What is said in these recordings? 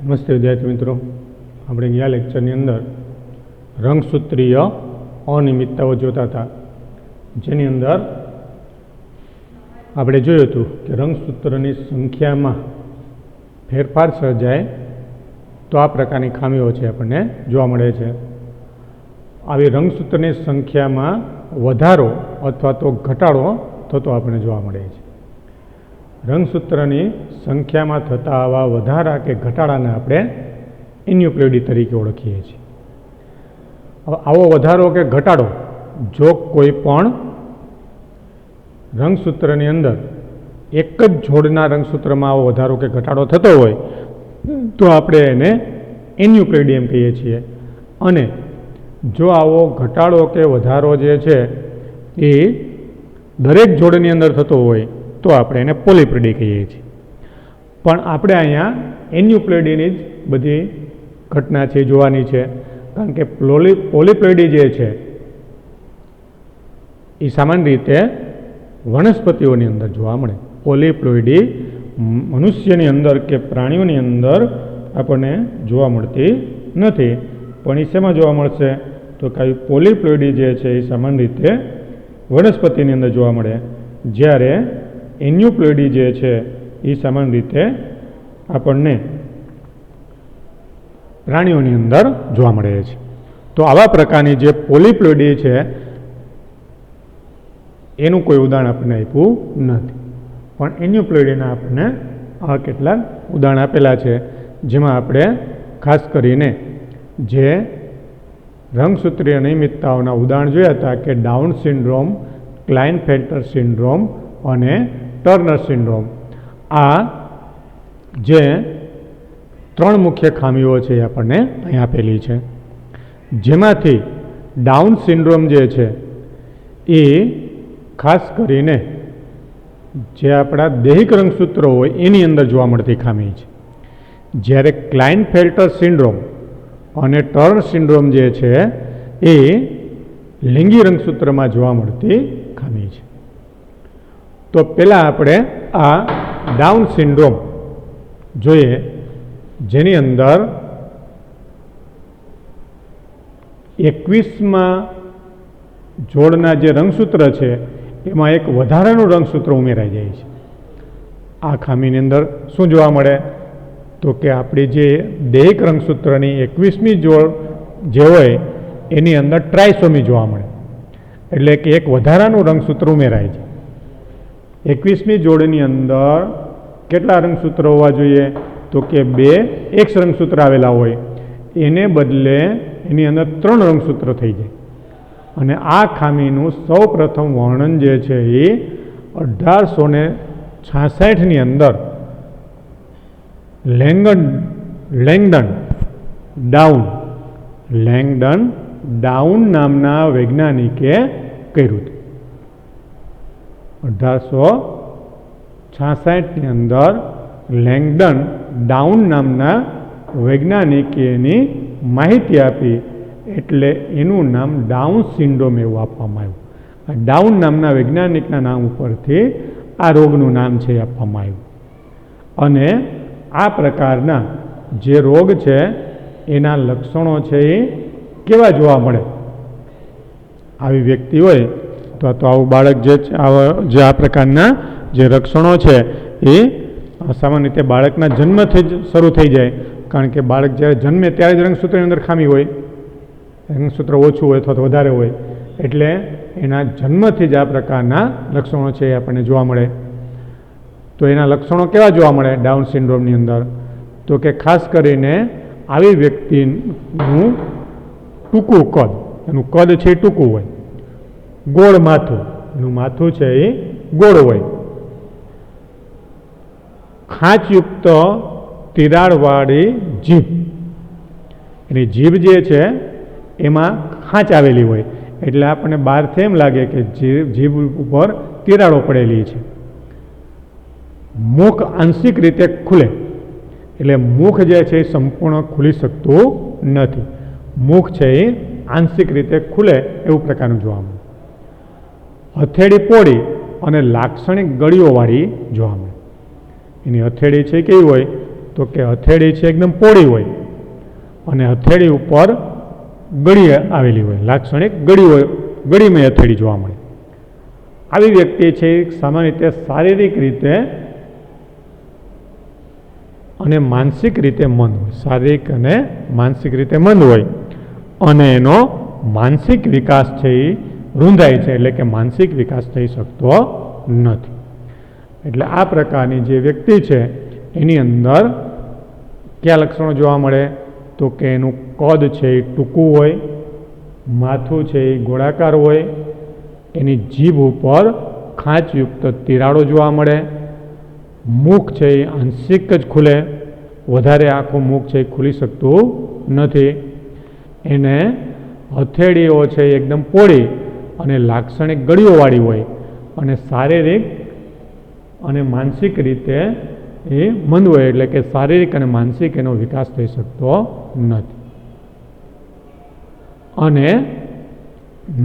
નમસ્તે વિદ્યાર્થી મિત્રો, આપણે ગયા લેક્ચરની અંદર રંગસૂત્રીય અનિયમિતતાઓ જોતા હતા, જેની અંદર આપણે જોયું હતું કે રંગસૂત્રની સંખ્યામાં ફેરફાર સર્જાય તો આ પ્રકારની ખામીઓ છે આપણને જોવા મળે છે. આવી રંગસૂત્રની સંખ્યામાં વધારો અથવા તો ઘટાડો થતો આપણને જોવા મળે છે. રંગસૂત્રની સંખ્યામાં થતા આવા વધારા કે ઘટાડાને આપણે ઇન્યુક્લિયોડી તરીકે ઓળખીએ છીએ. આવો વધારો કે ઘટાડો જો કોઈ પણ રંગસૂત્રની અંદર એક જ જોડના રંગસૂત્રમાં આવો વધારો કે ઘટાડો થતો હોય તો આપણે એને ઇન્યુક્લિયોડી એમ કહીએ છીએ. અને જો આવો ઘટાડો કે વધારો જે છે એ દરેક જોડની અંદર થતો હોય તો આપણે એને પોલિપ્લોઇડી કહીએ છીએ. પણ આપણે અહીંયા ઇન્યુક્લિયોડીની જ બધી ઘટના છે જોવાની છે, કારણ કે પોલિપ્લોઇડી જે છે એ સામાન્ય રીતે વનસ્પતિઓની અંદર જોવા મળે. પોલિપ્લોઇડી મનુષ્યની અંદર કે પ્રાણીઓની અંદર આપણને જોવા મળતી નથી. પણ એ શેમાં જોવા મળશે તો કે પોલિપ્લોઇડી જે છે એ સામાન્ય રીતે વનસ્પતિની અંદર જોવા મળે, જ્યારે ઇન્યુક્લિયોડી જે છે એ સામાન્ય રીતે આપણને પ્રાણીઓની અંદર જોવા મળે છે. તો આવા પ્રકારની જે પોલિપ્લોઇડી છે એનું કોઈ ઉદાહરણ આપણને આપ્યું નથી, પણ ઇન્યુક્લિયોડીના આપણને આ કેટલાક ઉદાહરણ આપેલા છે, જેમાં આપણે ખાસ કરીને જે રંગસૂત્રીય અનિયમિતતાઓના ઉદાહરણ જોયા હતા કે ડાઉન સિન્ડ્રોમ, ક્લાઇનફેલ્ટર સિન્ડ્રોમ અને ટર્નર સિન્ડ્રોમ. આ જે ત્રણ મુખ્ય ખામીઓ છે એ આપણને અહીં આપેલી છે, જેમાંથી ડાઉન સિન્ડ્રોમ જે છે એ ખાસ કરીને જે આપણા દૈહિક રંગસૂત્રો હોય એની અંદર જોવા મળતી ખામી છે, જ્યારે ક્લાઇનફેલ્ટર સિન્ડ્રોમ અને ટર્નર સિન્ડ્રોમ જે છે એ લિંગી રંગસૂત્રમાં જોવા મળતી ખામી છે. તો પહેલાં આપણે આ ડાઉન સિન્ડ્રોમ જોઈએ, જેની અંદર 21માં જોડના જે રંગસૂત્ર છે એમાં એક વધારાનું રંગસૂત્ર ઉમેરાઈ જાય છે. આ ખામીની અંદર શું જોવા મળે તો કે આપણી જે દૈહિક રંગસૂત્રની 21મી જોડ જે હોય એની અંદર ટ્રાયસોમી જોવા મળે, એટલે કે એક વધારાનું રંગસૂત્ર ઉમેરાય છે. 21મી જોડની અંદર કેટલા રંગસૂત્રો હોવા જોઈએ તો કે 2 X રંગસૂત્ર આવેલા હોય, એને બદલે એની અંદર 3 રંગસૂત્ર થઈ જાય. અને આ ખામીનું સૌ પ્રથમ વર્ણન જે છે એ 1866ની અંદર લેંગડન ડાઉન નામના વૈજ્ઞાનિકે કર્યું હતું. 1866ની અંદર લેંગડન ડાઉન નામના વૈજ્ઞાનિકે એની માહિતી આપી, એટલે એનું નામ ડાઉન સિન્ડ્રોમ એવું આપવામાં આવ્યું. આ ડાઉન નામના વૈજ્ઞાનિકના નામ ઉપરથી આ રોગનું નામ છે આપવામાં આવ્યું. અને આ પ્રકારના જે રોગ છે એના લક્ષણો છે એ કેવા જોવા મળે? આવી વ્યક્તિ હોય તો આવું બાળક જે આ પ્રકારના જે લક્ષણો છે એ સામાન્ય રીતે બાળકના જન્મથી જ શરૂ થઈ જાય, કારણ કે બાળક જ્યારે જન્મે ત્યારે જ રંગસૂત્રની અંદર ખામી હોય, રંગસૂત્ર ઓછું હોય અથવા તો વધારે હોય, એટલે એના જન્મથી જ આ પ્રકારના લક્ષણો છે એ આપણને જોવા મળે. તો એના લક્ષણો કેવા જોવા મળે ડાઉન સિન્ડ્રોમની અંદર તો કે ખાસ કરીને આવી વ્યક્તિનું ટૂંકું કદ, એનું કદ છે એ ટૂંકું હોય, ગોળ માથું, એનું માથું છે એ ગોળ હોય, ખાંચયુક્ત તિરાડવાળી જીભ, એની જીભ જે છે એમાં ખાંચ આવેલી હોય, એટલે આપણને બહારથી એમ લાગે કે જીભ ઉપર તિરાડો પડેલી છે. મુખ આંશિક રીતે ખુલે, એટલે મુખ જે છે એ સંપૂર્ણ ખુલી શકતું નથી, મુખ છે એ આંશિક રીતે ખુલે એવું પ્રકારનું જોવા મળે. હથેળી પોળી અને લાક્ષણિક ગળીઓવાળી જોવા મળે. એની હથેળી છે કેવી હોય તો તો કે હથેળી છે એકદમ પોળી હોય અને હથેળી ઉપર ગળી આવેલી હોય, લાક્ષણિક ગળી હોય, ગળીમાં હથેળી જોવા મળે. આવી વ્યક્તિ છે સામાન્ય રીતે શારીરિક રીતે અને માનસિક રીતે મંદ હોય, શારીરિક અને માનસિક રીતે મંદ હોય અને એનો માનસિક વિકાસ છે એ રૂંધાય છે, એટલે કે માનસિક વિકાસ થઈ શકતો નથી. એટલે આ પ્રકારની જે વ્યક્તિ છે એની અંદર કયા લક્ષણો જોવા મળે? તો કે એનું કદ છે એ ટૂંકું હોય, માથું છે એ ગોળાકાર હોય, એની જીભ ઉપર ખાંચયુક્ત તિરાડો જોવા મળે, મુખ છે એ આંશિક જ ખુલે, વધારે આખું મુખ છે એ ખુલી શકતું નથી, એને હથેળીઓ છે એ એકદમ પોળી અને લાક્ષણિક ગળીઓવાળી હોય અને શારીરિક અને માનસિક રીતે એ મંદ હોય, એટલે કે શારીરિક અને માનસિક એનો વિકાસ થઈ શકતો નથી અને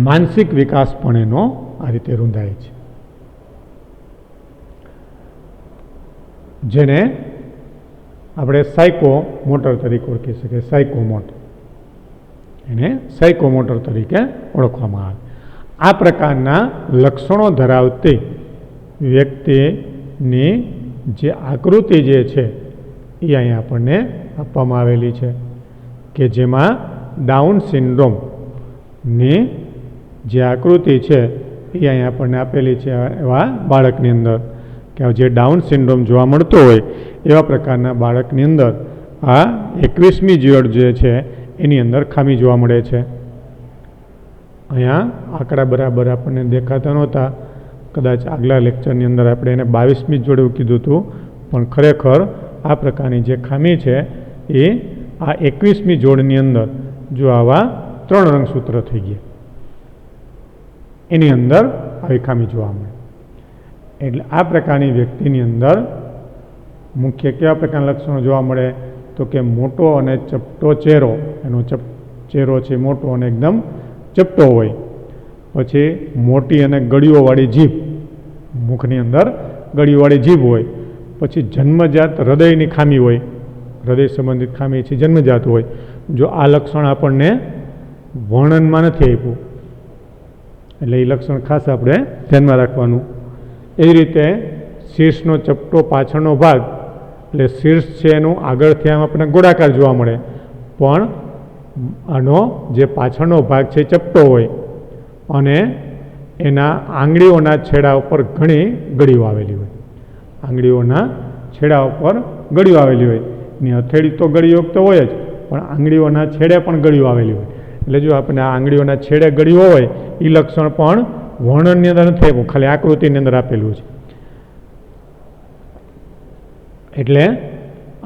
માનસિક વિકાસ પણ એનો આ રીતે રૂંધાય છે, જેને આપણે સાયકોમોટર તરીકે ઓળખી શકીએ. સાયકોમોટર, એને સાયકોમોટર તરીકે ઓળખવામાં આવે. આ પ્રકારના લક્ષણો ધરાવતી વ્યક્તિની જે આકૃતિ જે છે એ અહીં આપણને આપવામાં આવેલી છે કે જેમાં ડાઉન સિન્ડ્રોમની જે આકૃતિ છે એ અહીં આપણને આપેલી છે એવા બાળકની અંદર, કે જે ડાઉન સિન્ડ્રોમ જોવા મળતો હોય એવા પ્રકારના બાળકની અંદર આ 21મી જોડ જે છે એની અંદર ખામી જોવા મળે છે. અહીંયા આંકડા બરાબર આપણને દેખાતા નહોતા, કદાચ આગલા લેક્ચરની અંદર આપણે એને 22મી જોડ એવું કીધું હતું, પણ ખરેખર આ પ્રકારની જે ખામી છે એ આ 21મી જોડની અંદર જો આવા 3 રંગસૂત્ર થઈ ગયા એની અંદર આવી ખામી જોવા મળે. એટલે આ પ્રકારની વ્યક્તિની અંદર મુખ્ય કેવા પ્રકારના લક્ષણો જોવા મળે? તો કે મોટો અને ચપટો ચહેરો, એનો ચહેરો છે મોટો અને એકદમ ચપટો હોય, પછી મોટી અને ગળીઓવાળી જીભ, મુખની અંદર ગળીઓવાળી જીભ હોય, પછી જન્મજાત હૃદયની ખામી હોય, હૃદય સંબંધિત ખામી છે જન્મજાત હોય. જો આ લક્ષણ આપણને વર્ણનમાં નથી આપ્યું એટલે એ લક્ષણ ખાસ આપણે ધ્યાનમાં રાખવાનું. એ રીતે શીર્ષનો ચપટો પાછળનો ભાગ, એટલે શીર્ષ છે એનું આગળથી આમ આપણને ગોળાકાર જોવા મળે, પણ આનો જે પાછળનો ભાગ છે ચપટો હોય અને એના આંગળીઓના છેડા ઉપર ઘણી ગળીઓ આવેલી હોય, આંગળીઓના છેડા ઉપર ગળીઓ આવેલી હોય. એની હથેળી તો ગળીઓ તો હોય જ, પણ આંગળીઓના છેડે પણ ગળીઓ આવેલી હોય. એટલે જો આપણે આ આંગળીઓના છેડે ગળીઓ હોય એ લક્ષણ પણ વર્ણનની અંદર નથી આપ્યું, ખાલી આકૃતિની અંદર આપેલું છે. એટલે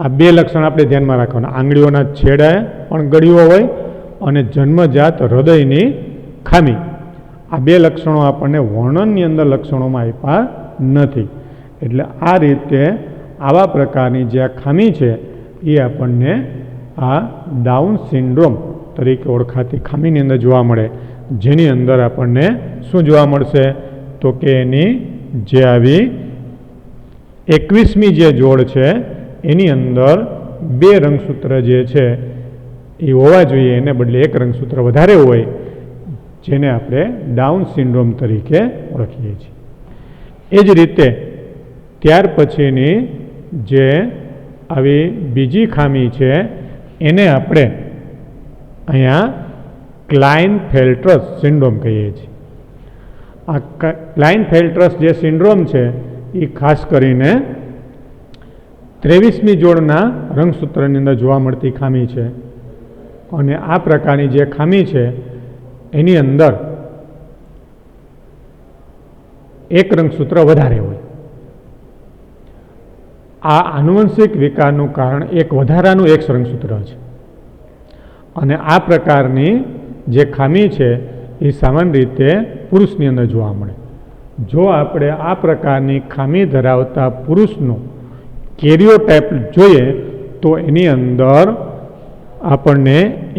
આ 2 લક્ષણ આપણે ધ્યાનમાં રાખવાના, આંગળીઓના છેડે પણ ગળીઓ હોય અને જન્મજાત હૃદયની ખામી. આ 2 લક્ષણો આપણને વર્ણનની અંદર લક્ષણોમાં આપ્યા નથી. એટલે આ રીતે આવા પ્રકારની જે આ ખામી છે એ આપણને આ ડાઉન સિન્ડ્રોમ તરીકે ઓળખાતી ખામીની અંદર જોવા મળે, જેની અંદર આપણને શું જોવા મળશે? તો કે એની જે આવી 21મી જે જોડ છે એની અંદર 2 રંગસૂત્ર જે છે એ હોવા જોઈએ, એને બદલે 1 રંગસૂત્ર વધારે હોય, જેને આપણે ડાઉન સિન્ડ્રોમ તરીકે ઓળખીએ છીએ. એ જ રીતે ત્યાર પછીની જે આવી બીજી ખામી છે એને આપણે અહીંયા ક્લાઇનફેલ્ટ્રસ સિન્ડ્રોમ કહીએ છીએ. આ ક્લાઇનફેલ્ટ્રસ જે સિન્ડ્રોમ છે એ ખાસ કરીને 23મી જોડના રંગસૂત્રની અંદર જોવા મળતી ખામી છે અને આ પ્રકારની જે ખામી છે એની અંદર 1 રંગસૂત્ર વધારે હોય. આ આનુવંશિક વિકારનું કારણ એક વધારાનું X રંગસૂત્ર છે અને આ પ્રકારની જે ખામી છે એ સામાન્ય રીતે પુરુષની અંદર જોવા મળે. જો આપણે આ પ્રકારની ખામી ધરાવતા પુરુષનો કેરિયોટાઇપ જોઈએ તો એની અંદર આપણને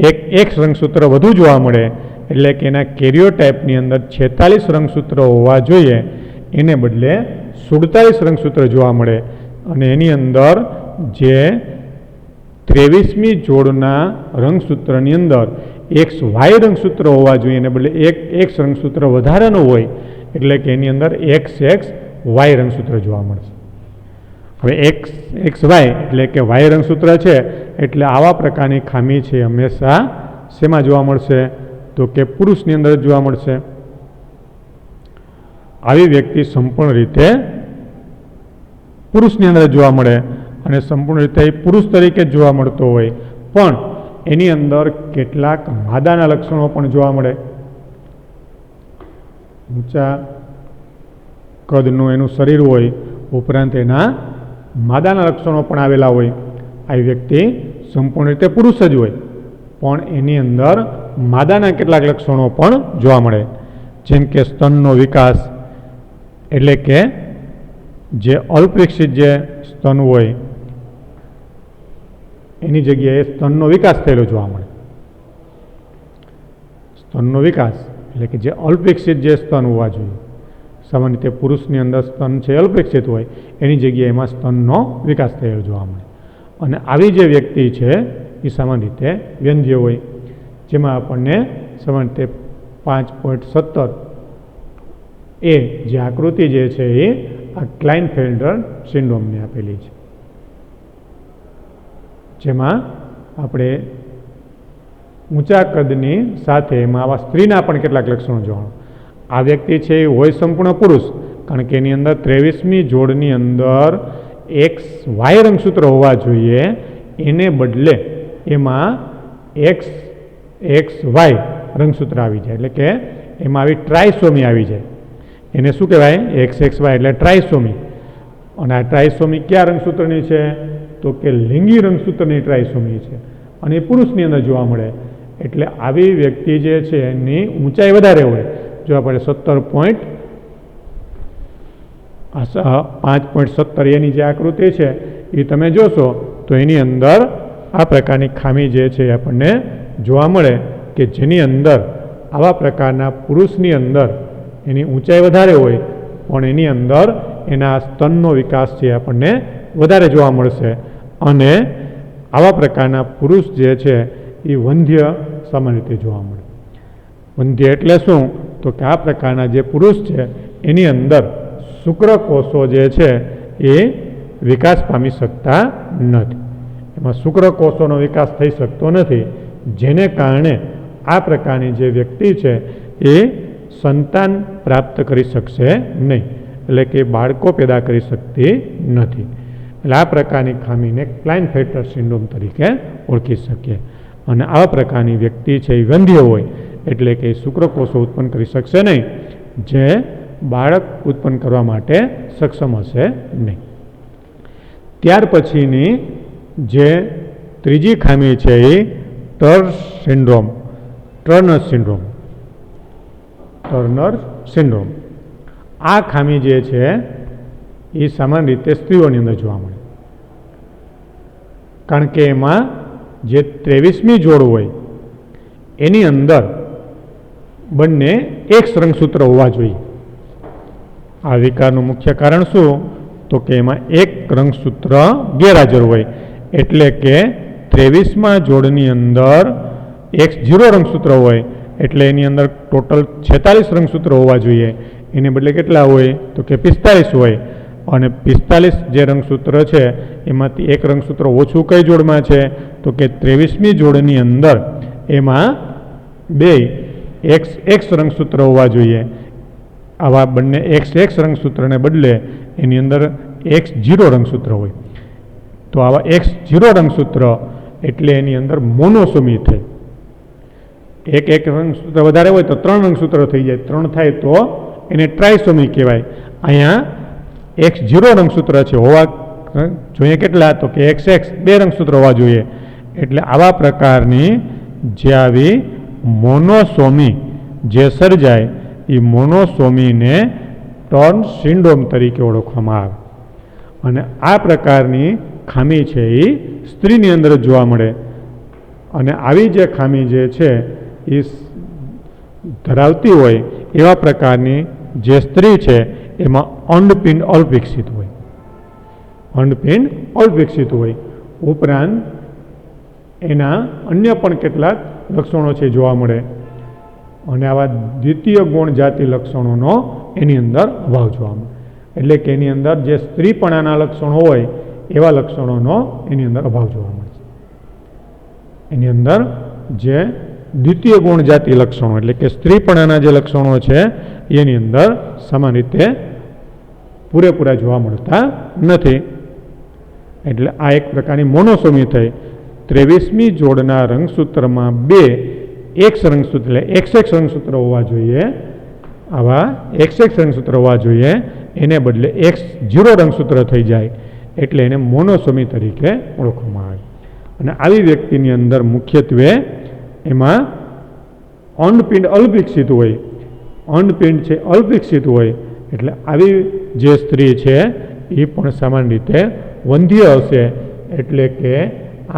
એક X રંગસૂત્ર વધુ જોવા મળે, એટલે કે એના કેરિયોટાઇપની અંદર 46 રંગસૂત્ર હોવા જોઈએ, એને બદલે 47 રંગસૂત્ર જોવા મળે અને એની અંદર જે 23મી જોડના રંગસૂત્રની અંદર XY રંગસૂત્ર હોવા જોઈએ એને બદલે X રંગસૂત્ર વધારાનું હોય એટલે કે એની અંદર XY રંગસૂત્ર જોવા મળશે. હવે XY એટલે કે Y રંગસૂત્ર છે એટલે આવા પ્રકારની ખામી છે હંમેશા શેમાં જોવા મળશે? તો કે પુરુષની અંદર જોવા મળશે. આવી વ્યક્તિ સંપૂર્ણ રીતે પુરુષની અંદર જોવા મળે અને સંપૂર્ણ રીતે પુરુષ તરીકે જોવા મળતો હોય પણ એની અંદર કેટલાક માદાના લક્ષણો પણ જોવા મળે. ઊંચા કદનું એનું શરીર હોય ઉપરાંત એના માદાના લક્ષણો પણ આવેલા હોય. આવી વ્યક્તિ સંપૂર્ણ રીતે પુરુષ જ હોય પણ એની અંદર માદાના કેટલાક લક્ષણો પણ જોવા મળે. જેમ કે સ્તનનો વિકાસ એટલે કે જે અલ્પવિકસિત જે સ્તન હોય એની જગ્યાએ સ્તનનો વિકાસ થયેલો જોવા મળે. સ્તનનો વિકાસ એટલે કે જે અલ્પવિકસિત જે સ્તન હોવા જોઈએ, સામાન્ય રીતે પુરુષની અંદર સ્તન છે અલ્પવિકસિત હોય એની જગ્યાએ એમાં સ્તનનો વિકાસ થયેલો જોવા મળે. અને આવી જે વ્યક્તિ છે એ સામાન્ય રીતે વ્યંધ્ય હોય જેમાં આપણને સામાન્ય રીતે 5.17 એ જે આકૃતિ જે છે એ આ ક્લાઇનફેલ્ટર સિન્ડ્રોમની આપેલી છે, જેમાં આપણે ઊંચા કદની સાથે એમાં આવા સ્ત્રીના પણ કેટલાક લક્ષણો જોવા. આ વ્યક્તિ છે એ હોય સંપૂર્ણ પુરુષ કારણ કે એની અંદર 23મી જોડની અંદર XY રંગસૂત્ર હોવા જોઈએ એને બદલે એમાં XY રંગસૂત્ર આવી જાય એટલે કે એમાં આવી ટ્રાયસોમી આવી જાય. એને શું કહેવાય? XXY એટલે ટ્રાયસોમી. અને આ ટ્રાયસોમી કયા રંગસૂત્રની છે? તો કે લિંગી રંગસૂત્રની ટ્રાયસોમી છે અને એ પુરુષની અંદર જોવા મળે. એટલે આવી વ્યક્તિ જે છે એની ઊંચાઈ વધારે હોય. જો આપણે 5.17 એની જે આકૃતિ છે એ તમે જોશો તો એની અંદર આ પ્રકારની ખામી જે છે આપણને જોવા મળે કે જેની અંદર આવા પ્રકારના પુરુષની અંદર એની ઊંચાઈ વધારે હોય પણ એની અંદર એના સ્તનનો વિકાસ છે આપણને વધારે જોવા મળશે. અને આવા પ્રકારના પુરુષ જે છે એ વંધ્ય સામાન્ય રીતે જોવા મળે. વંધ્ય એટલે શું? તો કે આ પ્રકારના જે પુરુષ છે એની અંદર શુક્રકોષો જે છે એ વિકાસ પામી શકતા નથી. એમાં શુક્રકોષોનો વિકાસ થઈ શકતો નથી જેને કારણે આ પ્રકારની જે વ્યક્તિ છે એ સંતાન પ્રાપ્ત કરી શકશે નહીં એટલે કે બાળકો પેદા કરી શકતી નથી. એટલે આ પ્રકારની ખામીને ક્લાઇનફેલ્ટર સિન્ડ્રોમ તરીકે ઓળખી શકીએ. અને આવા પ્રકારની વ્યક્તિ છે એ વંધ્ય હોય એટલે કે શુક્રકોષો ઉત્પન્ન કરી શકશે નહીં જે બાળક ઉત્પન્ન કરવા માટે સક્ષમ હશે નહીં. ત્યાર પછીની જે ત્રીજી ખામી છે એ ટર્નર સિન્ડ્રોમ. આ ખામી જે છે એ સામાન્ય રીતે સ્ત્રીઓની અંદર જોવા મળે કારણ કે એમાં જે 23મી જોડ હોય એની અંદર બંને X રંગસૂત્ર હોવા જોઈએ. આ વિકારનું મુખ્ય કારણ શું? તો કે એમાં એક રંગસૂત્ર ગેરહાજર હોય એટલે કે 23મા જોડની અંદર X0 રંગસૂત્ર હોય એટલે એની અંદર ટોટલ 46 રંગસૂત્ર હોવા જોઈએ. એને બદલે કેટલા હોય? તો કે 45 હોય. અને 45 જે રંગસૂત્ર છે એમાંથી એક રંગસૂત્ર ઓછું કઈ જોડમાં છે? તો કે 23મી જોડની અંદર એમાં બે XX રંગસૂત્ર હોવા જોઈએ. આવા બંને XX રંગસૂત્રને બદલે એની અંદર X0 રંગસૂત્ર હોય. તો આવા X0 રંગસૂત્ર એટલે એની અંદર મોનોસોમી થઈ. એક રંગસૂત્ર વધારે હોય તો 3 રંગસૂત્ર થઈ જાય. 3 થાય તો એને ટ્રાયસોમી કહેવાય. અહીંયા X0 રંગસૂત્ર છે હોવા જોઈએ કેટલા? તો કે XX 2 રંગસૂત્ર હોવા જોઈએ. એટલે આવા પ્રકારની જે આવી મોનોસોમી જે સર્જાય એ મોનોસોમીને ટર્ન સિન્ડ્રોમ તરીકે ઓળખવામાં આવે. અને આ પ્રકારની ખામી છે એ સ્ત્રીની અંદર જોવા મળે. અને આવી જે ખામી જે છે એ ધરાવતી હોય એવા પ્રકારની જે સ્ત્રી છે એમાં અંડપિંડ અલ્પવિકસિત હોય. ઉપરાંત એના અન્ય પણ કેટલાક લક્ષણો છે જોવા મળે અને આવા દ્વિતીય ગુણ જાતિ લક્ષણોનો એની અંદર અભાવ જોવા મળે. એટલે કે એની અંદર જે સ્ત્રીપણાના લક્ષણો હોય એવા લક્ષણોનો એની અંદર અભાવ જોવા મળે છે. એની અંદર જે દ્વિતીય ગુણ જાતિ લક્ષણો એટલે કે સ્ત્રીપણાના જે લક્ષણો છે એની અંદર સમાન રીતે પૂરેપૂરા જોવા મળતા નથી. એટલે આ એક પ્રકારની મોનોસોમી થઈ. 23મી જોડના રંગસૂત્રમાં 2 X રંગસૂત્ર એટલે XX રંગસૂત્ર હોવા જોઈએ. આવા XX રંગસૂત્ર હોવા જોઈએ, એને બદલે X0 રંગસૂત્ર થઈ જાય એટલે એને મોનોસોમી તરીકે ઓળખવામાં આવે. અને આવી વ્યક્તિની અંદર મુખ્યત્વે એમાં અંડપિંડ અલ્પવિકસિત હોય, અંડપિંડ છે અલ્પવિકસિત હોય. એટલે આવી જે સ્ત્રી છે એ પણ સામાન્ય રીતે વંધ્ય હશે. એટલે કે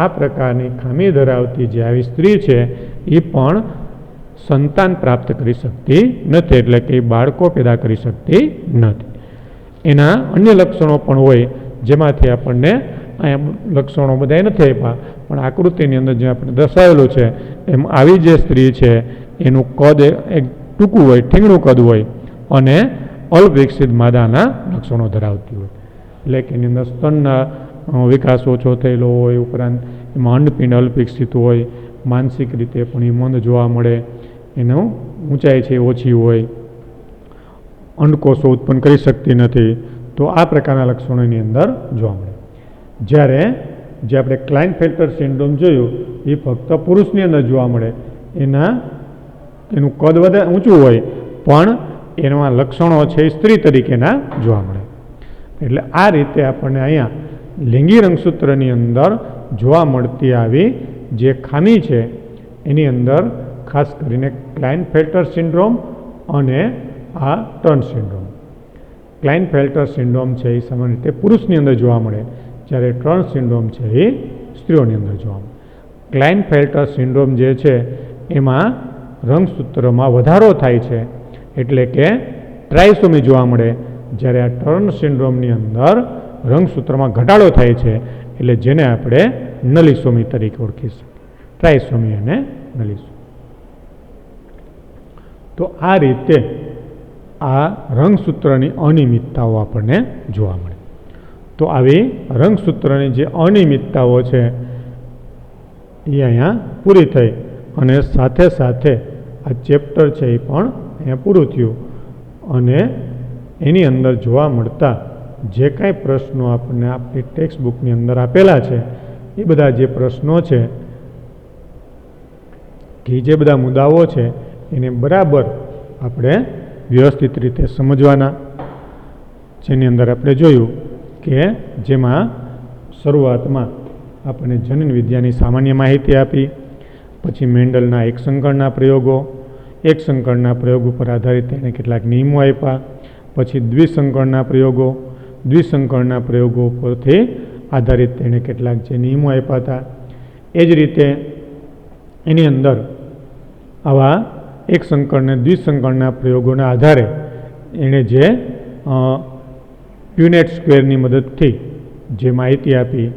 આ પ્રકારની ખામી ધરાવતી જે આવી સ્ત્રી છે એ પણ સંતાન પ્રાપ્ત કરી શકતી નથી, એટલે કે બાળકો પેદા કરી શકતી નથી. એના અન્ય લક્ષણો પણ હોય જેમાંથી આપણને લક્ષણો બધા નથી આપ્યા, પણ આકૃતિની અંદર જે આપણે દર્શાવેલું છે એમ આવી જે સ્ત્રી છે એનું કદ એક ટૂંકું હોય, ઠીંગણું કદ હોય અને અલ્પવિકસિત માદાના લક્ષણો ધરાવતી હોય. એટલે કે એની અંદર સ્તનના વિકાસ ઓછો થયેલો હોય, ઉપરાંત એમાં અંડપિંડ અલ્પવિકસિત હોય, માનસિક રીતે પણ એ મંદ જોવા મળે, એનું ઊંચાઈ છે ઓછી હોય, અંડકોષો ઉત્પન્ન કરી શકતી નથી. તો આ પ્રકારના લક્ષણો એની અંદર જોવા મળે. જ્યારે જે આપણે ક્લાઇનફેલ્ટર સિન્ડ્રોમ જોયું એ ફક્ત પુરુષની અંદર જોવા મળે. એનું કદ વધારે ઊંચું હોય પણ એના લક્ષણો છે સ્ત્રી તરીકેના જોવા મળે. એટલે આ રીતે આપણને અહીંયા લિંગી રંગસૂત્રની અંદર જોવા મળતી આવી જે ખામી છે એની અંદર ખાસ કરીને ક્લાઇનફેલ્ટર સિન્ડ્રોમ અને આ ટર્ન સિન્ડ્રોમ. ક્લાઇનફેલ્ટર સિન્ડ્રોમ છે એ સામાન્ય રીતે પુરુષની અંદર જોવા મળે, જ્યારે ટર્ન સિન્ડ્રોમ છે એ સ્ત્રીઓની અંદર જોવા મળે. ક્લાઇનફેલ્ટર સિન્ડ્રોમ જે છે એમાં રંગસૂત્રમાં વધારો થાય છે, એટલે કે ટ્રાયસોમી જોવા મળે, જ્યારે આ ટર્ન સિન્ડ્રોમની અંદર રંગસૂત્રમાં ઘટાડો થાય છે, એટલે જેને આપણે નલિસોમી તરીકે ઓળખીશું. ટ્રાયસોમી અને નલિસોમી. તો આ રીતે આ રંગસૂત્રની અનિયમિતતાઓ આપણને જોવા મળે. તો આવી રંગસૂત્રની જે અનિયમિતતાઓ છે એ અહીંયા પૂરી થઈ અને સાથે સાથે આ ચેપ્ટર છે એ પણ અહીંયા પૂરું થયું. અને એની અંદર જોવા મળતા જે કાંઈ પ્રશ્નો આપણને આપણી ટેક્સ્ટ બુકની અંદર આપેલા છે એ બધા જે પ્રશ્નો છે કે જે બધા મુદ્દાઓ છે એને બરાબર આપણે વ્યવસ્થિત રીતે સમજવાના. જેની અંદર આપણે જોયું કે જેમાં શરૂઆતમાં આપણને જનન વિદ્યાની સામાન્ય માહિતી આપી, પછી મેન્ડલના એક સંકળના પ્રયોગો, એક સંકળના પ્રયોગ ઉપર આધારિત તેણે કેટલાક નિયમો આપ્યા, પછી દ્વિસંકળના પ્રયોગો, દ્વિસંકળના પ્રયોગો પરથી આધારિત તેણે કેટલાક જે નિયમો આપ્યા હતા. એ જ રીતે એની અંદર આવા એક સંકળને દ્વિસંકળના પ્રયોગોના આધારે એણે જે પ્યુનેટ સ્ક્વેરની મદદથી જે માહિતી આપી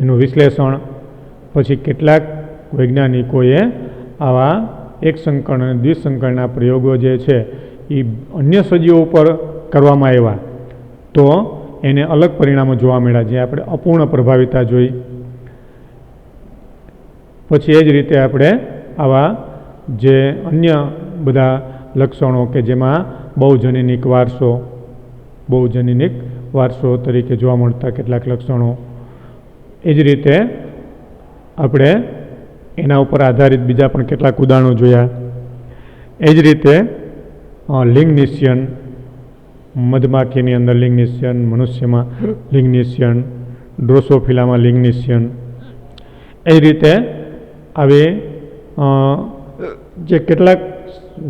એનું વિશ્લેષણ, પછી કેટલાક વૈજ્ઞાનિકોએ આવા એક સંકળ અને દ્વિસંકળના પ્રયોગો જે છે એ અન્ય સજીવો ઉપર કરવામાં આવ્યા તો એને અલગ પરિણામો જોવા મળ્યા, જે આપણે અપૂર્ણ પ્રભાવિતા જોઈ. પછી એ જ રીતે આપણે આવા જે અન્ય બધા લક્ષણો કે જેમાં બહુજનનિક વારસો તરીકે જોવા મળતા કેટલાક લક્ષણો, એ જ રીતે આપણે એના ઉપર આધારિત બીજા પણ કેટલાક ઉદાહરણો જોયા. એ જ રીતે લિંગ નિશ્ચયન, મધમાખીની અંદર લિંગ નિશ્ચયન, મનુષ્યમાં લિંગ નિશ્ચયન, ડ્રોસોફિલામાં લિંગ નિશ્ચયન. એ જ રીતે આવી જે કેટલાક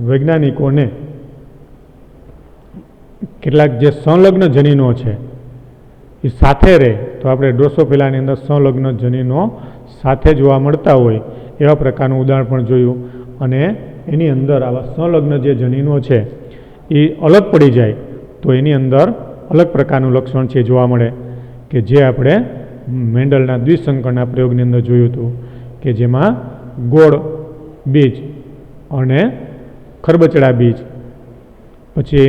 વૈજ્ઞાનિકોને કેટલાક જે સંલગ્ન જનીનો છે એ સાથે રહે, તો આપણે ડ્રોસોફિલાની અંદર સંલગ્ન જનીનો સાથે જોવા મળતા હોય એવા પ્રકારનું ઉદાહરણ પણ જોયું. અને એની અંદર આવા સંલગ્ન જે જનીનો છે એ અલગ પડી જાય તો એની અંદર અલગ પ્રકારનું લક્ષણ છે જોવા મળે કે જે આપણે મેન્ડલના દ્વિસંકરણના પ્રયોગની અંદર જોયું હતું કે જેમાં ગોળ બીજ અને ખરબચડા બીજ, પછી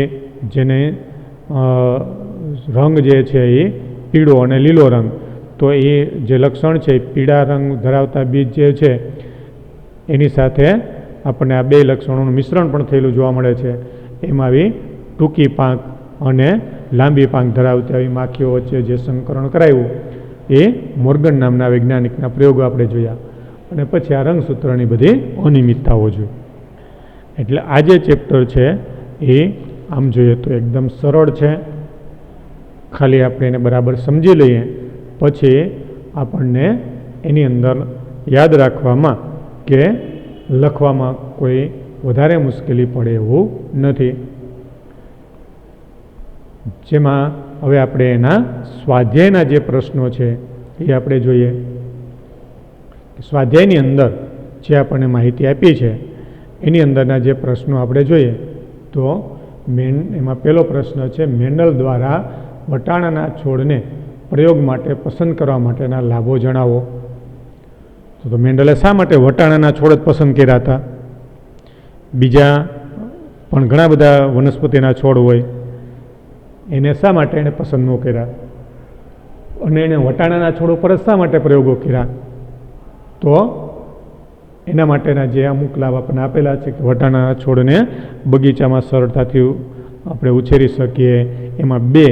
જેને રંગ જે છે એ પીળો અને લીલો રંગ, તો એ જે લક્ષણ છે પીળા રંગ ધરાવતા બીજ જે છે એની સાથે આપણને આ બે લક્ષણોનું મિશ્રણ પણ થયેલું જોવા મળે છે. એમાં આવી ટૂંકી પાંખ અને લાંબી પાંખ ધરાવતી આવી માખીઓ વચ્ચે જે સંકરણ કરાયું એ મોર્ગન નામના વૈજ્ઞાનિકના પ્રયોગો આપણે જોયા. અને પછી આ રંગસૂત્રની બધી અનિયમિતતાઓ જોઈ. એટલે આ જે ચેપ્ટર છે એ આમ જોઈએ તો એકદમ સરળ છે. ખાલી આપણે એને બરાબર સમજી લઈએ પછી આપણને એની અંદર યાદ રાખવામાં કે લખવામાં કોઈ વધારે મુશ્કેલી પડે એવું નથી. જેમાં હવે આપણે એના સ્વાધ્યાયના જે પ્રશ્નો છે એ આપણે જોઈએ. સ્વાધ્યાયની અંદર જે આપણને માહિતી આપી છે એની અંદરના જે પ્રશ્નો આપણે જોઈએ તો એમાં પહેલો પ્રશ્ન છે, મેન્ડલ દ્વારા વટાણાના છોડને પ્રયોગ માટે પસંદ કરવા માટેના લાભો જણાવો. તો મેન્ડલે શા માટે વટાણાના છોડ જ પસંદ કર્યા હતા? બીજા પણ ઘણા બધા વનસ્પતિના છોડ હોય, એને શા માટે એને પસંદ ન કર્યા? અને એને વટાણાના છોડ ઉપર જ શા માટે પ્રયોગો કર્યા? તો એના માટેના જે અમુક લાભ આપણને આપેલા છે કે વટાણાના છોડને બગીચામાં સરળતાથી આપણે ઉછેરી શકીએ. એમાં બે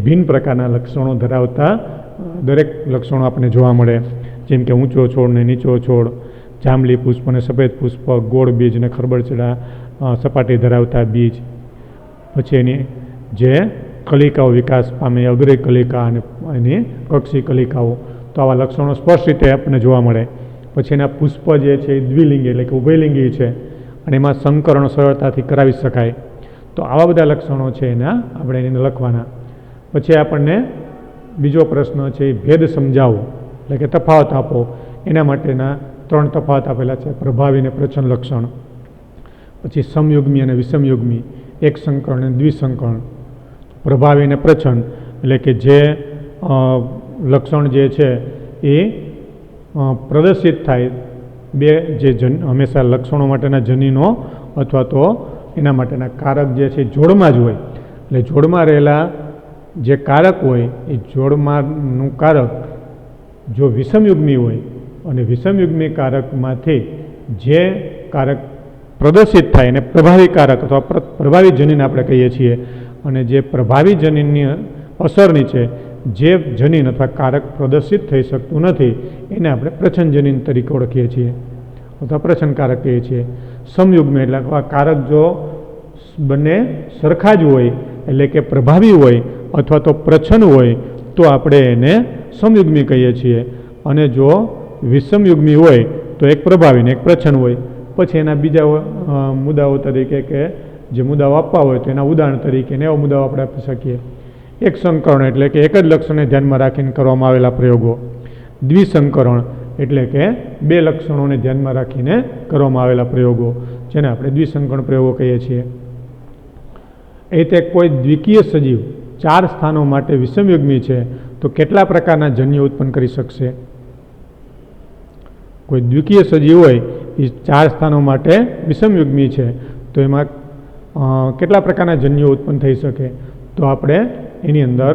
ભિન્ન પ્રકારના લક્ષણો ધરાવતા દરેક લક્ષણો આપણને જોવા મળે, જેમ કે ઊંચો છોડ ને નીચો છોડ, જાંબલી પુષ્પ અને સફેદ પુષ્પ, ગોળ બીજ અને ખરબચડા સપાટી ધરાવતા બીજ, પછી એની જે કલિકાઓ વિકાસ પામે અગ્રે કલિકા અને એની કક્ષી કલિકાઓ, તો આવા લક્ષણો સ્પષ્ટ રીતે આપણને જોવા મળે. પછી એના પુષ્પ જે છે એ દ્વિલિંગી એટલે કે ઉભયલિંગી છે અને એમાં સંકરણ સરળતાથી કરાવી શકાય. તો આવા બધા લક્ષણો છે એના આપણે એને લખવાના. પછી આપણને બીજો પ્રશ્ન છે એ ભેદ સમજાવો એટલે કે તફાવત આપો. એના માટેના 3 તફાવત આપેલા છે, પ્રભાવી અને પ્રચ્છન્ન લક્ષણ, પછી સમયુગ્મી અને વિષમયુગ્મી, એક સંકરણ અને દ્વિસંકરણ. પ્રભાવી અને પ્રચ્છન્ન એટલે કે જે લક્ષણ જે છે એ પ્રદર્શિત થાય બે જે હંમેશા લક્ષણો માટેના જનીનો અથવા તો એના માટેના કારક જે છે જોડમાં જ હોય. એટલે જોડમાં રહેલા જે કારક હોય એ જોડમાંનું કારક જો વિષમયુગ્મી હોય અને વિષમયુગ્મી કારકમાંથી જે કારક પ્રદર્શિત થાય એને પ્રભાવી કારક અથવા પ્રભાવી જનીન આપણે કહીએ છીએ. અને જે પ્રભાવી જનીનની અસર નીચે જે જનીન અથવા કારક પ્રદર્શિત થઈ શકતું નથી એને આપણે પ્રચ્છન્ન જનીન તરીકે ઓળખીએ છીએ અથવા પ્રચ્છન્ન કારક કહીએ છીએ. સમયુગ્મી એટલે કારક જો બંને સરખા જ હોય એટલે કે પ્રભાવી હોય અથવા તો પ્રચ્છન્ન હોય તો આપણે એને સમયુગ્મી કહીએ છીએ. અને જો વિષમયુગ્મી હોય તો એક પ્રભાવી ને એક પ્રચ્છન્ન હોય. પછી એના બીજા મુદ્દાઓ તરીકે કે જે મુદ્દાઓ આપવા હોય તો એના ઉદાહરણ તરીકે એવા મુદ્દાઓ આપણે આપી શકીએ. એક સંકરણ એટલે કે એક જ લક્ષણને ધ્યાનમાં રાખીને કરવામાં આવેલા પ્રયોગો. દ્વિસંકરણ એટલે કે બે લક્ષણોને ધ્યાનમાં રાખીને કરવામાં આવેલા પ્રયોગો, જેને આપણે દ્વિસંકરણ પ્રયોગો કહીએ છીએ. એ રીતે કોઈ દ્વિકીય સજીવ 4 સ્થાનો માટે વિષમયુગ્મી છે તો કેટલા પ્રકારના જન્યો ઉત્પન્ન કરી શકશે? કોઈ દ્વિકીય સજીવ હોય એ 4 સ્થાનો માટે વિષમયુગ્મી છે તો એમાં કેટલા પ્રકારના જન્યો ઉત્પન્ન થઈ શકે? તો આપણે એની અંદર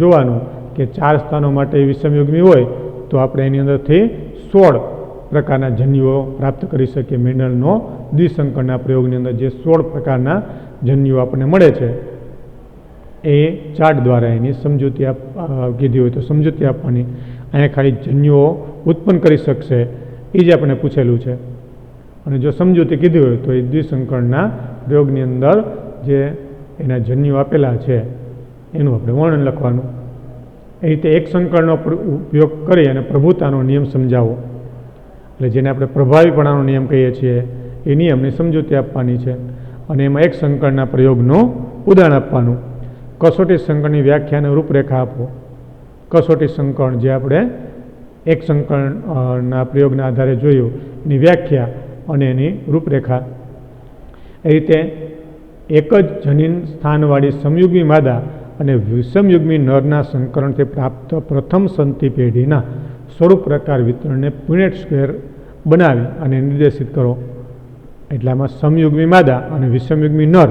જોવાનું કે 4 સ્થાનો માટે વિષમયુગ્મી હોય તો આપણે એની અંદરથી 16 પ્રકારના જન્યુઓ પ્રાપ્ત કરી શકીએ. મેન્ડલનો દ્વિસંકરણના પ્રયોગની અંદર જે 16 પ્રકારના જન્યુઓ આપણને મળે છે એ ચાર્ટ દ્વારા એની સમજૂતી કીધી હોય તો સમજૂતી આપવાની. અહીંયા ખાલી જન્યુઓ ઉત્પન્ન કરી શકશે એ જ આપણે પૂછેલું છે. અને જો સમજૂતી કીધી હોય તો એ દ્વિસંકરણના પ્રયોગની અંદર જે એના જન્યુઓ આપેલા છે એનું આપણે વર્ણન લખવાનું. એ રીતે એક સંકરણનો ઉપયોગ કરી અને પ્રભુતાનો નિયમ સમજાવો એટલે જેને આપણે પ્રભાવીપણાનો નિયમ કહીએ છીએ એ નિયમની સમજૂતી આપવાની છે. અને એમાં એક સંકરણના પ્રયોગનું ઉદાહરણ આપવાનું. કસોટી સંકરણની વ્યાખ્યા અને રૂપરેખા આપો. કસોટી સંકરણ જે આપણે એક સંકરણના પ્રયોગના આધારે જોયું એની વ્યાખ્યા અને એની રૂપરેખા. એ રીતે એક જ જનીન સ્થાનવાળી સમયુગ્મી માદા અને વિષમયુગ્મી નરના સંકરણથી પ્રાપ્ત પ્રથમ સંતિ પેઢીના સ્વરૂપ પ્રકાર વિતરણને પુનેટ સ્ક્વેર બનાવી અને નિર્દેશિત કરો. એટલે આમાં સમયુગ્મી માદા અને વિષમયુગ્મી નર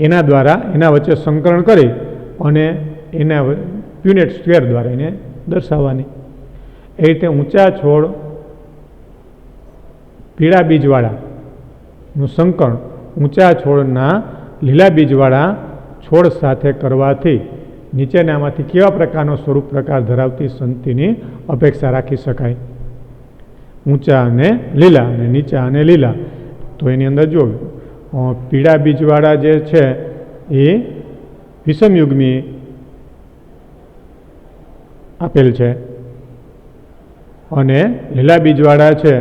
એના દ્વારા એના વચ્ચે સંકરણ કરી અને એના પ્યુનેટ સ્ક્વેર દ્વારા એને દર્શાવવાની. એ રીતે ઊંચા છોડ પીળા બીજવાળાનું સંકરણ ઊંચા છોડના લીલા બીજવાળા છોડ સાથે કરવાથી નીચેનામાંથી કેવા પ્રકારનો સ્વરૂપ પ્રકાર ધરાવતી સંતિની અપેક્ષા રાખી શકાય? ઊંચા અને લીલા અને નીચા અને લીલા. તો એની અંદર જો પીળા બીજવાળા જે છે એ વિષમયુગ્મી આપેલ છે અને લીલા બીજવાળા છે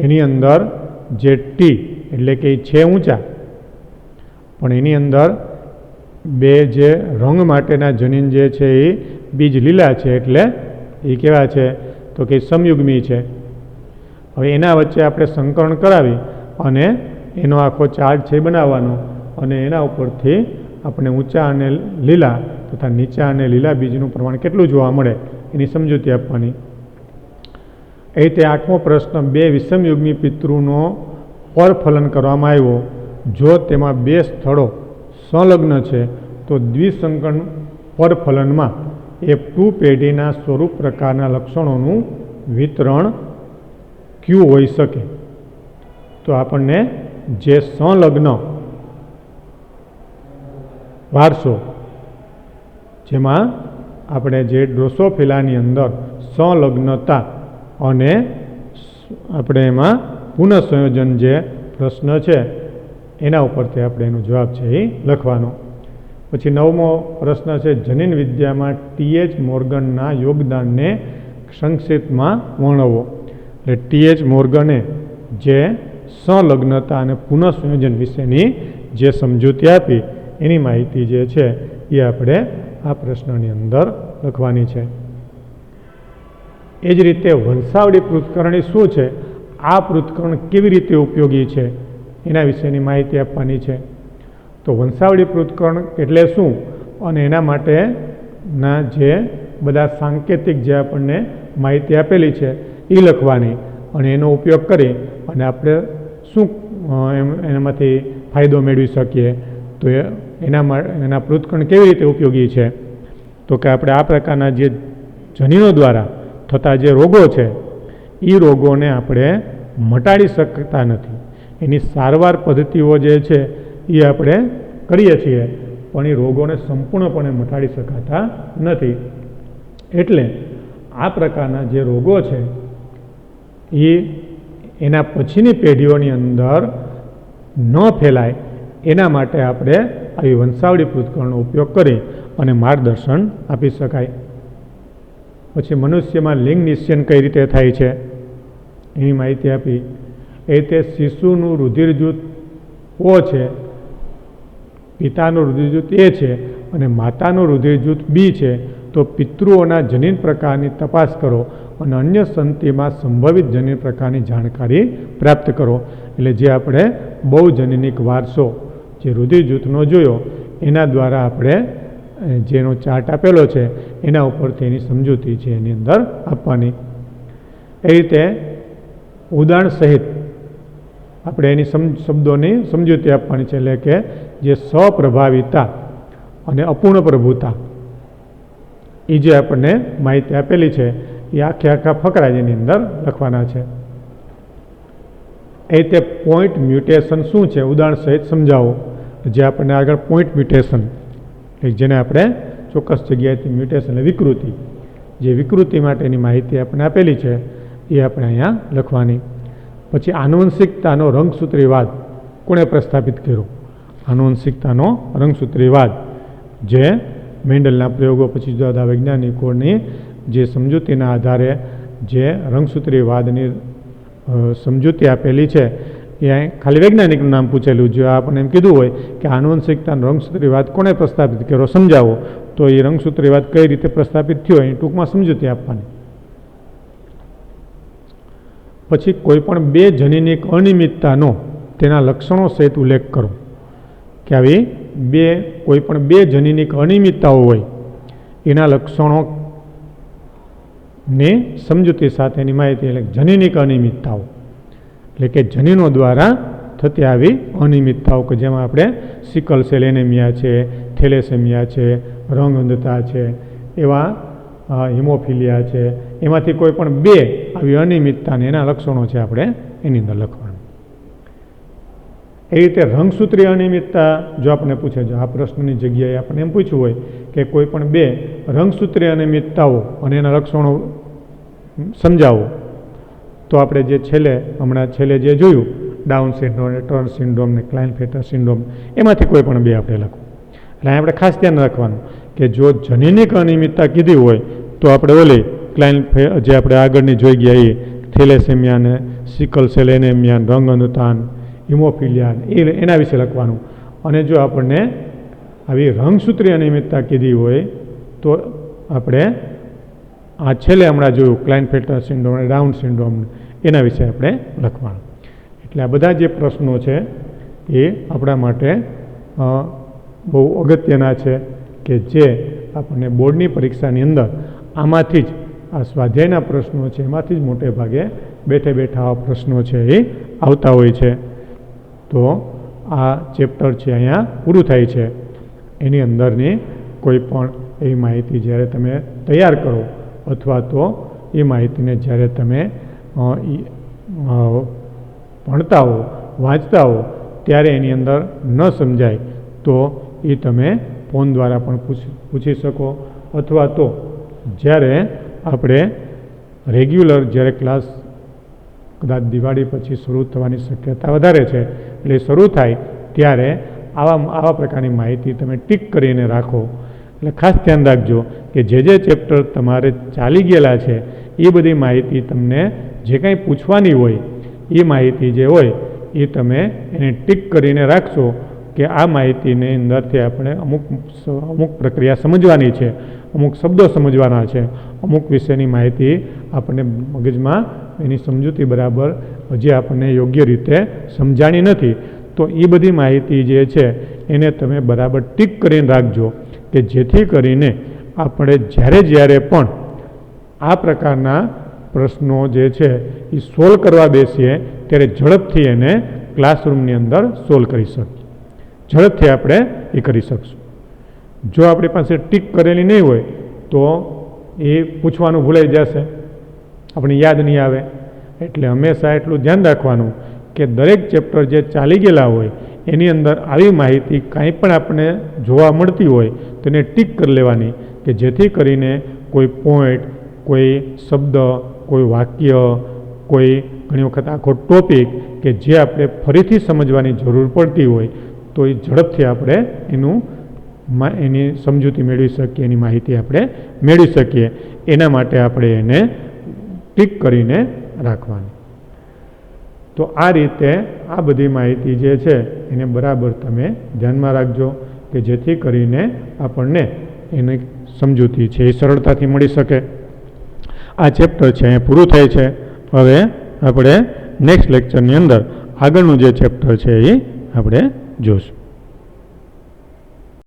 એની અંદર જે ટી એટલે કે છે ઊંચા, પણ એની અંદર બે જે રંગ માટેના જનીન જે છે એ બીજ લીલા છે, એટલે એ કેવા છે તો કે સમયુગ્મી છે. હવે એના વચ્ચે આપણે સંકરણ કરાવી અને એનો આખો ચાર્ટ છે બનાવવાનો અને એના ઉપરથી આપણે ઊંચા અને લીલા તથા નીચા અને લીલા બીજનું પ્રમાણ કેટલું જોવા મળે એની સમજૂતી આપવાની. એ રીતે 8મો પ્રશ્ન, બે વિષમયુગ્મી પિતૃનો પરફલન કરવામાં આવ્યો. જો તેમાં બે સ્થળો સંલગ્ન છે તો દ્વિસંકરણ પરફલનમાં F2 પેઢીના સ્વરૂપ પ્રકારના લક્ષણોનું વિતરણ ક્યુ હોઈ શકે? તો આપણને જે સંલગ્ન વારસો, જેમાં આપણે જે ડ્રોસોફિલાની અંદર સંલગ્નતા અને આપણે એમાં પુનઃસંયોજન જે પ્રશ્ન છે એના ઉપરથી આપણે એનો જવાબ છે એ લખવાનો. પછી 9મો પ્રશ્ન છે, જનીન વિદ્યામાં T.H. મોર્ગનના યોગદાનને સંક્ષિપ્તમાં વર્ણવો. એટલે T.H. મોર્ગને જે સંલગ્નતા અને પુનઃસંયોજન વિશેની જે સમજૂતી આપી એની માહિતી જે છે એ આપણે આ પ્રશ્નની અંદર લખવાની છે. એ જ રીતે વંશાવળી પૃથ્કરણી શું છે, આ પૃથ્કરણ કેવી રીતે ઉપયોગી છે એના વિશેની માહિતી આપવાની છે. તો વંશાવળી પૃથ્કરણ એટલે શું અને એના માટેના જે બધા સાંકેતિક જે આપણને માહિતી આપેલી છે એ લખવાની અને એનો ઉપયોગ કરી અને આપણે શું એનામાંથી ફાયદો મેળવી શકીએ. તો એના પૃથ્કરણ કેવી રીતે ઉપયોગી છે? તો કે આપણે આ પ્રકારના જે જનીનો દ્વારા થતા જે રોગો છે એ રોગોને આપણે મટાડી શકતા નથી. એની સારવાર પદ્ધતિઓ જે છે એ આપણે કરીએ છીએ, પણ એ રોગોને સંપૂર્ણપણે મટાડી શકાતા નથી. એટલે આ પ્રકારના જે રોગો છે એ એના પછીની પેઢીઓની અંદર ન ફેલાય એના માટે આપણે આવી વંશાવળી પૃથ્કરણનો ઉપયોગ કરી અને માર્ગદર્શન આપી શકાય. પછી મનુષ્યમાં લિંગ નિશ્ચયન કઈ રીતે થાય છે એની માહિતી આપી. એ રીતે શિશુનું રુધિર જૂથ O છે, પિતાનું રુધિર જૂથ A છે અને માતાનું રુધિર જૂથ B છે, તો પિતૃઓના જનીન પ્રકારની તપાસ કરો અને અન્ય સંતિમાં સંભવિત જનીન પ્રકારની જાણકારી પ્રાપ્ત કરો. એટલે જે આપણે બહુજનીનિક વારસો જે રુધિર જૂથનો જોયો એના દ્વારા આપણે જેનો ચાર્ટ આપેલો છે એના ઉપરથી એની સમજૂતી છે એની અંદર આપવાની. એ રીતે ઉદાહરણ સહિત આપણે એની શબ્દોની સમજૂતી આપવાની છે. એટલે કે જે સ્વપ્રભાવિતા અને અપૂર્ણ પ્રભુતા એ જે આપણને માહિતી આપેલી છે એ આખા ફકરા જેની અંદર લખવાના છે. એ રીતે પોઈન્ટ મ્યુટેશન શું છે ઉદાહરણ સહિત સમજાવો. જે આપણને આગળ પોઈન્ટ મ્યુટેશન જેને આપણે ચોક્કસ જગ્યાએથી મ્યુટેશન એટલે વિકૃતિ, જે વિકૃતિ માટેની માહિતી આપણે આપેલી છે એ આપણે અહીંયા લખવાની. પછી આનુવંશિકતાનો રંગસૂત્રીવાદ કોણે પ્રસ્થાપિત કર્યો? આનુવંશિકતાનો રંગસૂત્રીવાદ જે મેન્ડલના પ્રયોગો પછી જુદા જુદા વૈજ્ઞાનિકોની જે સમજૂતીના આધારે જે રંગસૂત્રીવાદની સમજૂતી આપેલી છે એ ખાલી વૈજ્ઞાનિકનું નામ પૂછેલું. જો આપણને એમ કીધું હોય કે આનુવંશિકતાનો રંગસૂત્રીવાદ કોણે પ્રસ્થાપિત કર્યો સમજાવો, તો એ રંગસૂત્રીવાદ કઈ રીતે પ્રસ્થાપિત થયો એની ટૂંકમાં સમજૂતી આપવાની. પછી કોઈ પણ બે જનીનિક અનિયમિતતાનો તેના લક્ષણો સહિત ઉલ્લેખ કરો. કે આવી કોઈ પણ બે જનીનિક અનિયમિતતાઓ હોય એના લક્ષણો ને સમજૂતી સાથેની માહિતી એટલે જનીનિક અનિયમિતતાઓ એટલે કે જનીનો દ્વારા થતી આવી અનિયમિતતાઓ કે જેમાં આપણે સિકલ સેલ એનેમિયા છે, થેલેસેમિયા છે, રંગ અંધતા છે, એવા હિમોફિલિયા છે, એમાંથી કોઈ પણ બે આવી અનિયમિતતાને એના લક્ષણો છે આપણે એની અંદર લખવાનું. એ રીતે રંગસૂત્રીય અનિયમિતતા જો આપણને પૂછે, જો આ પ્રશ્નની જગ્યાએ આપણે એમ પૂછવું હોય કે કોઈ પણ બે રંગસૂત્રીય અનિયમિતતાઓ અને એના લક્ષણો સમજાવો, તો આપણે જે હમણાં છેલ્લે જે જોયું ડાઉન સિન્ડ્રોમ, ટર્ન સિન્ડ્રોમ ને ક્લાઇનફેટર સિન્ડ્રોમ, એમાંથી કોઈ પણ બે આપણે લખવું. એટલે આપણે ખાસ ધ્યાન રાખવાનું કે જો જનીનિક અનિયમિતતા કીધી હોય તો આપણે ઓલી જે આપણે આગળની જોઈ ગયા એ થેલેસેમિયા ને સિકલ સેલ એનેમિયા, રંગ અંધતા, હિમોફિલિયા એના વિશે લખવાનું. અને જો આપણને આવી રંગસૂત્રીય અનિયમિતતા કીધી હોય તો આપણે આ છેલ્લે હમણાં જોયું ક્લાઇનફેટર સિન્ડ્રોમ, ડાઉન સિન્ડ્રોમ, એના વિશે આપણે લખવાનું. એટલે આ બધા જે પ્રશ્નો છે એ આપણા માટે બહુ અગત્યના છે કે જે આપણને બોર્ડની પરીક્ષાની અંદર આમાંથી જ આ સ્વાધ્યાયના પ્રશ્નો છે એમાંથી જ મોટે ભાગે બેઠે બેઠા આવા પ્રશ્નો છે એ આવતા હોય છે. તો આ ચેપ્ટર છે અહીંયા પૂરું થાય છે. એની અંદરની કોઈ પણ એવી માહિતી જ્યારે તમે તૈયાર કરો અથવા તો એ માહિતીને જ્યારે તમે ભણતા હો, વાંચતા હો, ત્યારે એની અંદર ન સમજાય તો એ તમે ફોન દ્વારા પણ પૂછી શકો, અથવા તો જ્યારે આપણે રેગ્યુલર જ્યારે ક્લાસ કદાચ દિવાળી પછી શરૂ થવાની શક્યતા વધારે છે, એટલે શરૂ થાય ત્યારે આવા પ્રકારની માહિતી તમે ટીક કરીને રાખો. એટલે ખાસ ધ્યાન રાખજો કે જે ચેપ્ટર તમારે ચાલી ગયેલા છે એ બધી માહિતી તમને જે કંઈ પૂછવાની હોય એ માહિતી જે હોય એ તમે એને ટીક કરીને રાખશો કે આ માહિતીની અંદરથી આપણે અમુક પ્રક્રિયા સમજવાની છે, અમુક શબ્દો સમજવાના છે, અમુક વિશેની માહિતી આપણને મગજમાં એની સમજૂતી બરાબર હજી આપણને યોગ્ય રીતે સમજાણી નથી. તો એ બધી માહિતી જે છે એને તમે બરાબર ટીક કરીને રાખજો કે જેથી કરીને આપણે જ્યારે પણ આ પ્રકારના પ્રશ્નો જે છે એ સોલ્વ કરવા બેસીએ ત્યારે ઝડપથી એને ક્લાસરૂમની અંદર સોલ્વ કરી શકીએ, ઝડપથી આપણે એ કરી શકશું. જો આપણી પાસે ટીક કરેલી નહીં હોય તો એ પૂછવાનું ભૂલાઈ જશે, આપણે યાદ નહીં આવે. એટલે હંમેશા એટલું ધ્યાન રાખવાનું કે દરેક ચેપ્ટર જે ચાલી ગયેલા હોય એની અંદર આવી માહિતી કાંઈ પણ આપણે જોવા મળતી હોય તો એને ટીક કરી લેવાની કે જેથી કરીને કોઈ પોઈન્ટ, કોઈ શબ્દ, કોઈ વાક્ય, કોઈ ઘણી વખત આખો ટોપિક કે જે આપણે ફરીથી સમજવાની જરૂર પડતી હોય તો એ ઝડપથી આપણે એની સમજૂતી મેળવી શકીએ, એની માહિતી આપણે મેળવી શકીએ. એના માટે આપણે એને ટીક કરીને રાખવાની. તો આ રીતે આ બધી માહિતી જે છે એને બરાબર તમે ધ્યાનમાં રાખજો કે જેથી કરીને આપણને એની સમજૂતી છે એ સરળતાથી મળી શકે. આ ચેપ્ટર છે એ પૂરું થાય છે. હવે આપણે નેક્સ્ટ લેક્ચરની અંદર આગળનું જે ચેપ્ટર છે એ આપણે જોઈશું.